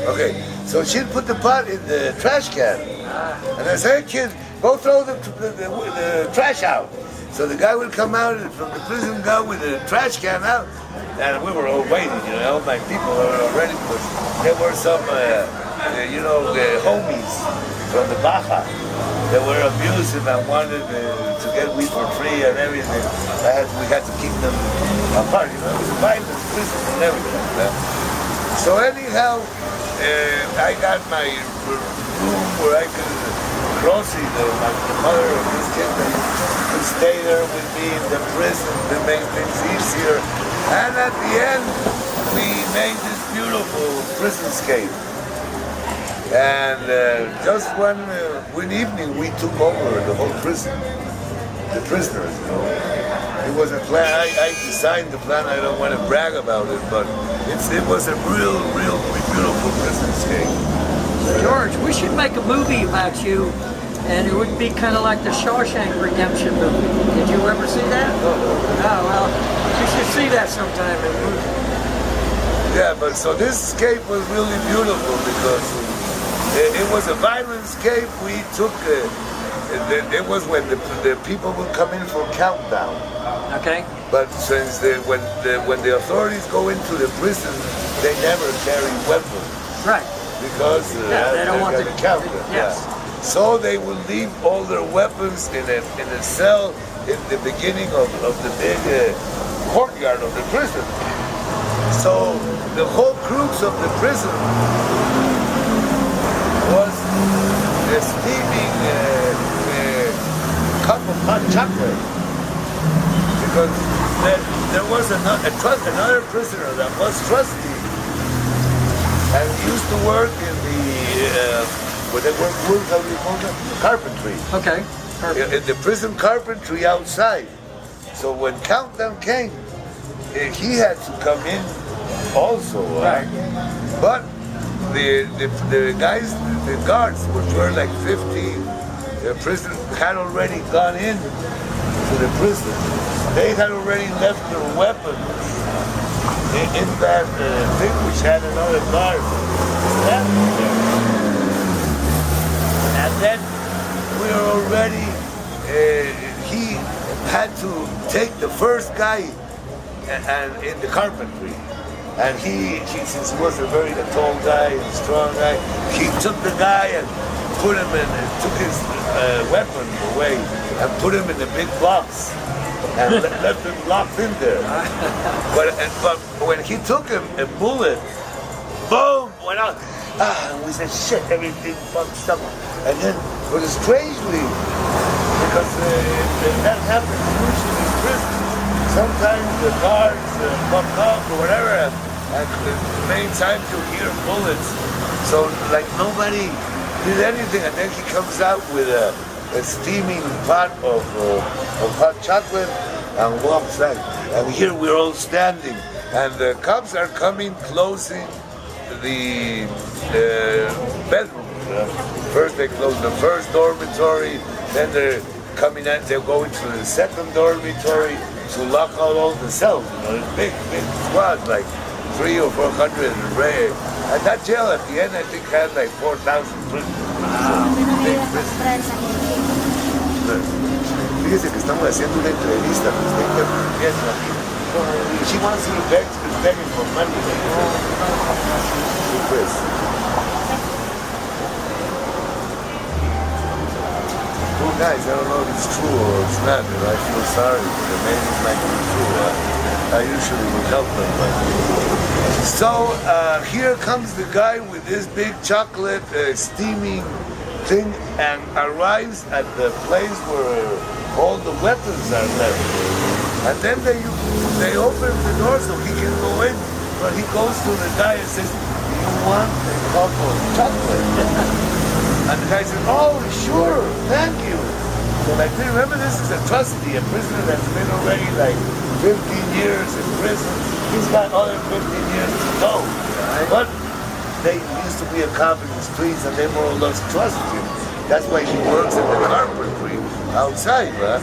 Okay, so she'd put the pot in the trash can. And I said, hey kid, go throw the trash out. So the guy would come out from the prison, go with the trash can out. And we were all waiting, my people were already, because there were some, homies from the Baja that were abusive and wanted to get weed for free and everything. We had to keep them apart, it was a violent prison and everything. So anyhow, I got my room where I could Rosie, my mother of this kid, to stay there with me in the prison to make things easier. And at the end, we made this beautiful prisonscape. And just one evening, we took over the whole prison, the prisoners. It was a plan. I designed the plan. I don't want to brag about it, but it was a real beautiful prisonscape. George, we should make a movie about you, and it would be kind of like the Shawshank Redemption movie. Did you ever see that? No. Oh, well, you should see that sometime in a movie. Yeah, but so this scape was really beautiful because it was a violent scape. We took, it was when the people would come in for countdown. Okay. But since when the authorities go into the prison, they never carry weapons. Right. Because they don't want to count them. Yes. Yeah. So they will leave all their weapons in a cell in the beginning of the big courtyard of the prison. So the whole crux of the prison was steaming a cup of hot chocolate, because there was another prisoner that was trusty. And used to work in where they work wood, how do you call it? Carpentry. Okay. In the prison carpentry outside. So when countdown came, he had to come in also. Right. But the guys, the guards, which were like 50, the prison had already gone in to the prison. They had already left their weapons in that thing, which had another guard standing there. And then we were already, he had to take the first guy and in the carpentry. And he since he was a very tall guy and strong guy, he took the guy and put him in, took his weapon away and put him in the big box. And left him locked in there. But when he took him, a bullet, boom, went out. And we said, shit, everything fucked up. And then, but strangely, because that happens usually in prison, sometimes the guards fucked up or whatever, and many times you hear bullets. So like nobody did anything, and then he comes out with a steaming pot of hot chocolate and walks back. And here we're all standing, and the cops are coming, closing the bedroom. First they close the first dormitory, then they're coming out, they're going to the second dormitory to lock out all the cells. It's big squads, like 300 or 400 array. And that jail at the end, I think, had like 4,000 prisoners. Big prison. Fíjese que estamos haciendo una entrevista con usted interrumpiendo aquí. She wants to be begging for money. Pues. Well, guys, I don't know if it's true or it's not, but I feel sorry. The name might be true. I usually would help them. But. So here comes the guy with this big chocolate steaming thing and arrives at the place where all the weapons are left. And then they open the door so he can go in, but he goes to the guy and says, "Do you want a cup of chocolate?" And the guy says, "Oh, sure, thank you." So like, remember, this is a trustee, a prisoner that's been already like 15 years in prison. He's got other 15 years to go. But they used to be a cop in the streets and they more or less trust him. That's why he works at the carpentry outside, right?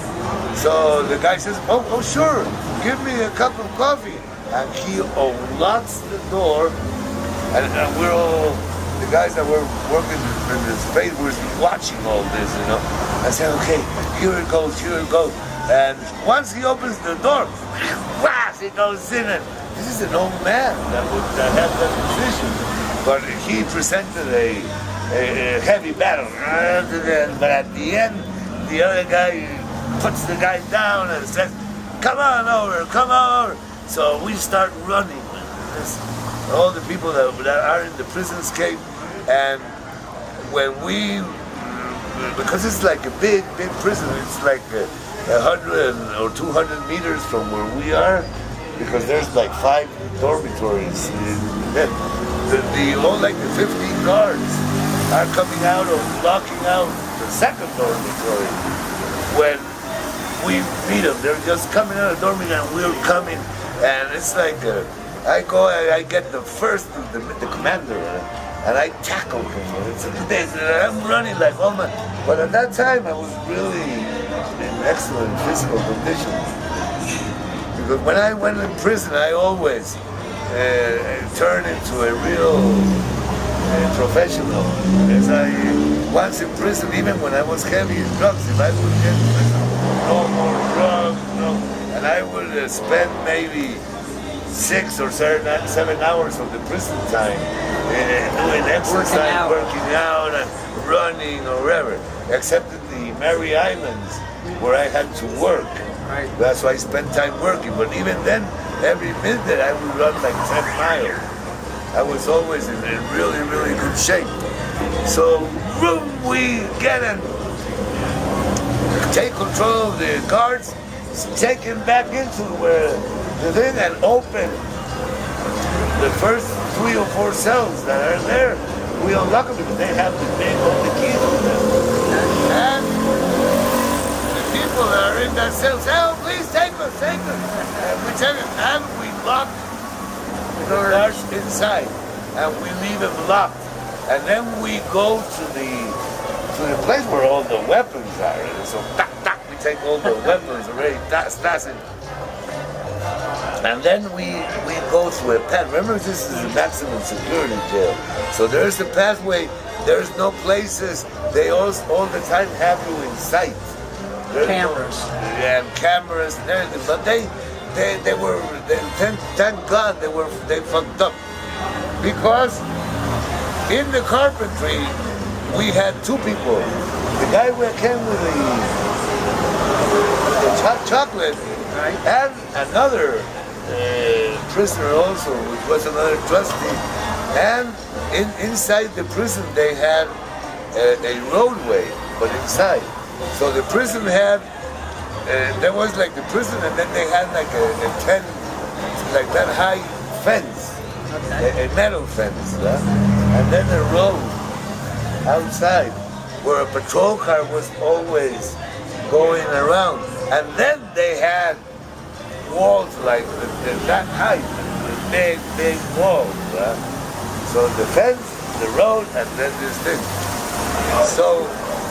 So the guy says, oh sure, give me a cup of coffee. And he unlocks the door And we're all, the guys that were working in the space were watching all this, you know. I said, okay, here it goes, here it goes. And once he opens the door, whoosh, he goes in and this is an old man that had that position. But he presented a heavy battle. But at the end, the other guy puts the guy down and says, come on over, come on over. So we start running. All the people that are in the prisons came, and when we, because it's like a big prison, it's like 100 or 200 meters from where we are, because there's like 5 dormitories. All like the 15 guards are coming out or blocking out the second dormitory. When we meet them, they're just coming out of the dormitory and we're coming, and it's like I get the first, the commander, and I tackle him. I'm running like, oh my, but at that time I was really in excellent physical condition. Because when I went in prison, I always turned into a real professional. As once in prison, even when I was heavy in drugs, if I would get in prison, no more drugs, no, and I would spend maybe 6 or 7 hours of the prison time doing exercise, working out and running or whatever, except in the Mary Islands where I had to work. Right. That's why I spent time working. But even then, every minute I would run like 10 miles. I was always in really, really good shape. So we get and take control of the guards, take him back into where the thing and open the first 3 or 4 cells that are there. We unlock them because they have all the keys with them. And the people that are in that cell say, oh, please take us. And we take it and we lock the guards inside and we leave them locked. And then we go to the place where all the weapons are. And so we take all the weapons already, stassing. And then we go through a path. Remember, this is a maximum security jail. So there's the pathway, there's no places. They all the time have you in sight. There's cameras. And cameras and everything. But thank God they fucked up. Because in the carpentry, we had 2 people. The guy who came with the chocolate, right, and another prisoner also, which was another trustee. And inside the prison they had a roadway, but inside. So the prison had, there was like the prison, and then they had like a 10, like that high fence, okay, a metal fence, and then a road outside where a patrol car was always going around. And then they had walls like that height, big walls. So the fence, the road, and then this thing. So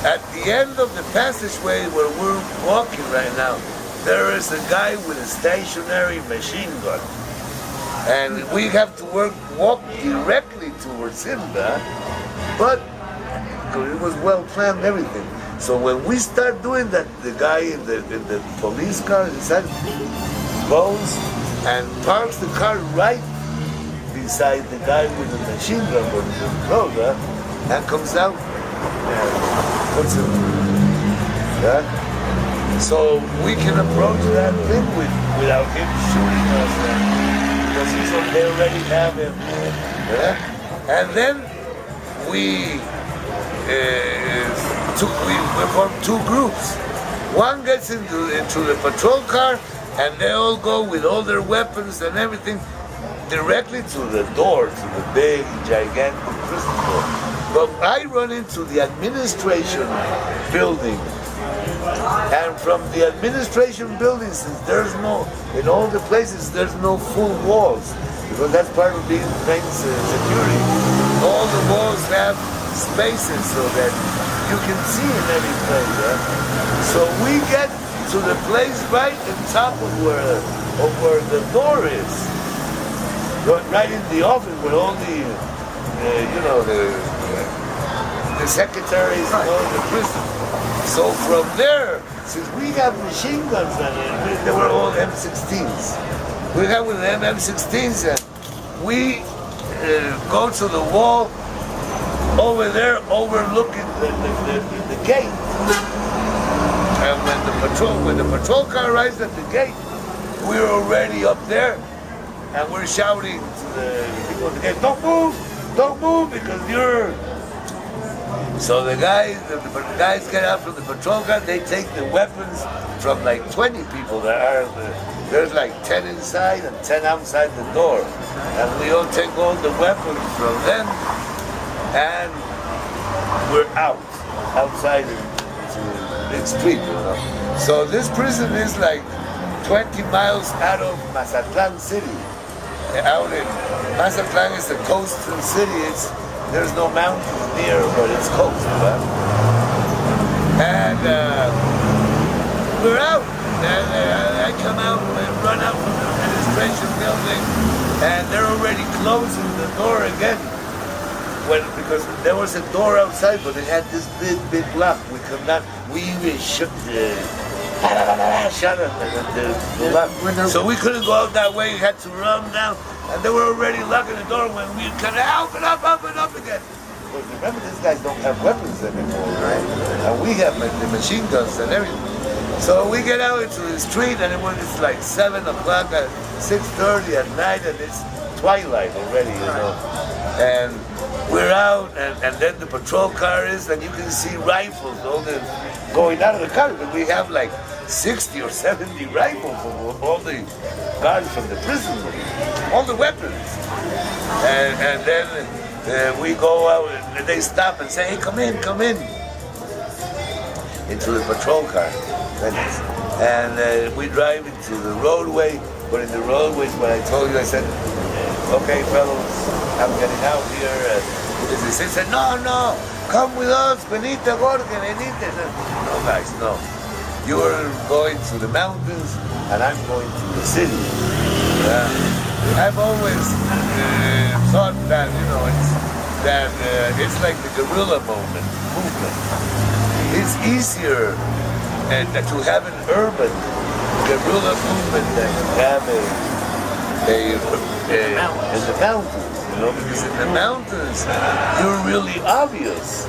at the end of the passageway where we're walking right now, there is a guy with a stationary machine gun. And we have to walk directly towards him, but it was well planned, everything. So when we start doing that, the guy in the police car inside goes and parks the car right beside the guy with the machine gun on the road, and comes out and puts him. So we can approach that thing without him shooting us. Because they already have him. And then we formed 2 groups. One gets into the patrol car, and they all go with all their weapons and everything directly to the door, to the big, gigantic prison door. But I run into the administration building. And from the administration building, since there's no, in all the places, there's no full walls, because that's part of being trained security. All the walls have spaces so that you can see in every place. So we get to the place right on top of where the door is. right in the office with all the, the secretaries and all the prison. So from there, since we have machine guns and they were all M16s, we have with them M16s and we go to the wall over there overlooking the gate. And when the patrol car arrives at the gate, we're already up there and we're shouting to the people at the gate, don't move because you're... So the guys get out from the patrol car, they take the weapons from like 20 people that are there's like 10 inside and 10 outside the door. And we all take all the weapons from them and we're outside into the big street, So this prison is like 20 miles out of Mazatlan City. Out in Mazatlan is a coastal city. There's no mountains near, but it's coast, right? And we're out. And I come out and run out from the administration building, and they're already closing the door again. Because there was a door outside, but it had this big lock. We even shut the lock. So we couldn't go out that way. We had to run down. And they were already locking the door when we kind of open up again. But remember, these guys don't have weapons anymore, right? And we have the machine guns and everything. So we get out into the street, and when it's like 7 o'clock at 6:30 at night, and it's twilight already, And we're out, and then the patrol car is, and you can see rifles going out of the car. But we have like 60 or 70 rifles of all the guards from the prison, all the weapons. And then we go out and they stop and say, hey, come in, into the patrol car. And we drive into the roadway, but in the roadways, when I told you, I said, okay, fellows, I'm getting out here. They said, no, come with us, Benita, Jorge, Benita. No, guys, no. You're going to the mountains, and I'm going to the city. I've always thought that, it's like the guerrilla movement. It's easier to have an urban guerrilla movement than to have in the mountains. Because in the mountains, you're really obvious.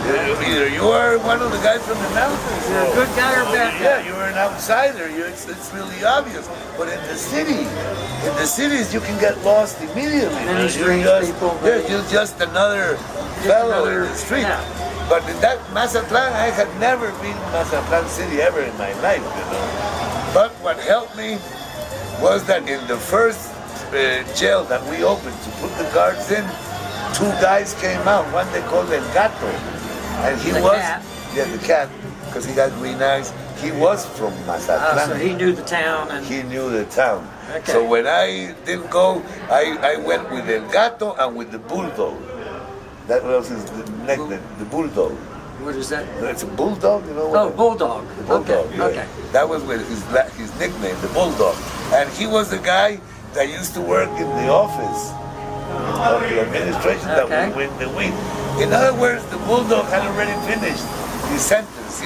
Either you are one of the guys from the mountains, you're a good guy or bad guy. Yeah, you're an outsider. It's really obvious. But in the cities, you can get lost immediately. Many strange people. You're just another fellow in the street. Yeah. But in that Mazatlan, I had never been in Mazatlan City ever in my life, But what helped me was that in the first jail that we opened to put the guards in, 2 guys came out. One they called El Gato. And he cat. Yeah, the cat, because he got green eyes. He was from Mazatlan. So he knew the town. He knew the town. Okay. So when I didn't go, I went with El Gato and with the Bulldog. That was his nickname, the Bulldog. What is that? It's a bulldog, Bulldog. The Bulldog, Okay. That was with his nickname, the Bulldog. And he was the guy that used to work in the office of the administration that would win the week. In other words, the Bulldog had already finished his sentence.